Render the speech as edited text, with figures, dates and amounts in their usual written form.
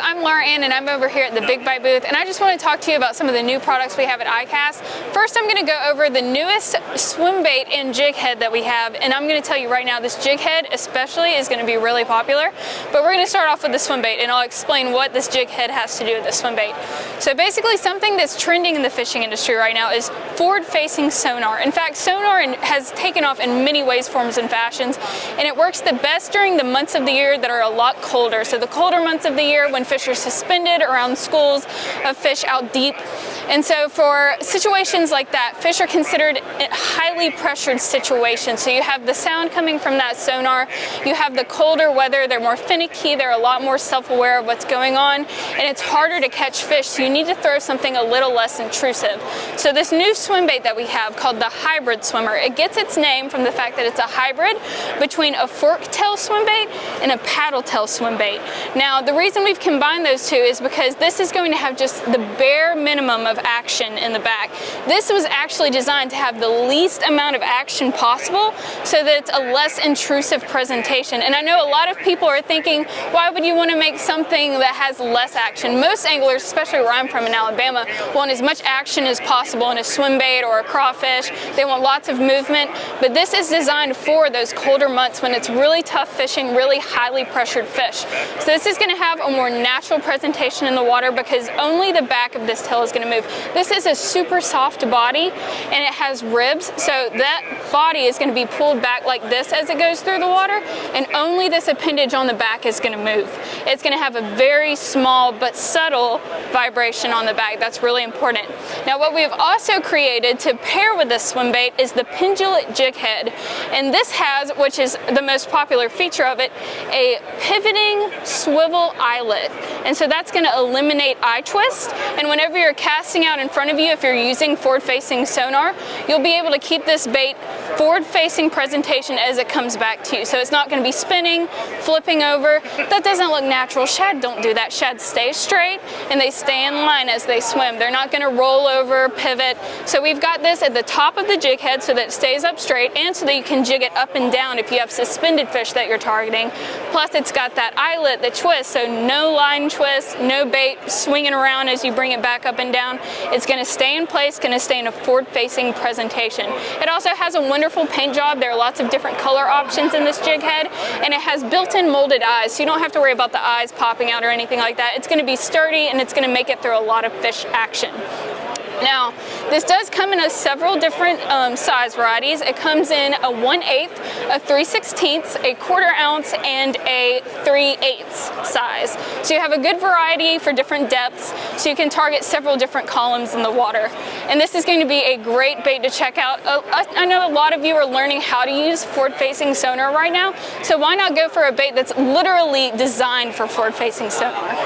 I'm Laura Ann and I'm over here at the Big Bite booth, and I just want to talk to you about some of the new products we have at ICAST. First, I'm going to go over the newest swim bait and jig head that we have, and I'm going to tell you right now this jig head especially is going to be really popular. But we're going to start off with the swim bait, and I'll explain what this jig head has to do with the swim bait. So basically, something that's trending in the fishing industry right now is forward-facing sonar. In fact, sonar has taken off in many ways, forms, and fashions, and it works the best during the months of the year that are a lot colder. So the colder months of the year when fish are suspended around schools of fish out deep. And so for situations like that, fish are considered a highly pressured situation. So you have the sound coming from that sonar, you have the colder weather, they're more finicky, they're a lot more self-aware of what's going on, and it's harder to catch fish, so you need to throw something a little less intrusive. So this new swim bait that we have called the hybrid swimmer, it gets its name from the fact that it's a hybrid between a fork tail swim bait and a paddle tail swim bait. Now the reason we've combined those two is because this is going to have just the bare minimum of action in the back. This was actually designed to have the least amount of action possible so that it's a less intrusive presentation. And I know a lot of people are thinking, why would you want to make something that has less action? Most anglers, especially where I'm from in Alabama, want as much action as possible in a swim bait or a crawfish. They want lots of movement, but this is designed for those colder months when it's really tough fishing, really highly pressured fish. So this is going to have a more natural presentation in the water because only the back of this tail is going to move. This is a super soft body and it has ribs, so that body is going to be pulled back like this as it goes through the water, and only this appendage on the back is going to move. It's going to have a very small but subtle vibration on the back. That's really important. Now what we've also created to pair with this swim bait is the Pendulate jig head, and this has, which is the most popular feature of it, a pivoting swivel eyelet, and so that's going to eliminate eye twist, and whenever you're casting out in front of you, if you're using forward-facing sonar, you'll be able to keep this bait forward-facing presentation as it comes back to you. So it's not going to be spinning, flipping over. That doesn't look natural. Shad don't do that. Shad stay straight and they stay in line as they swim. They're not going to roll over, pivot. So we've got this at the top of the jig head so that it stays up straight and so that you can jig it up and down if you have suspended fish that you're targeting. Plus it's got that eyelet that twists, so no line twist, no bait swinging around as you bring it back up and down. It's going to stay in place, going to stay in a forward-facing presentation. It also has a wonderful paint job. There are lots of different color options in this jig head, and it has built-in molded eyes, so you don't have to worry about the eyes popping out or anything like that. It's going to be sturdy and it's going to make it through a lot of fish action. Now, this does come in several different size varieties. It comes in a 1/8, a 3/16, a 1/4 ounce, and a 3/8 size. So you have a good variety for different depths, so you can target several different columns in the water. And this is going to be a great bait to check out. I know a lot of you are learning how to use forward-facing sonar right now, so why not go for a bait that's literally designed for forward-facing sonar?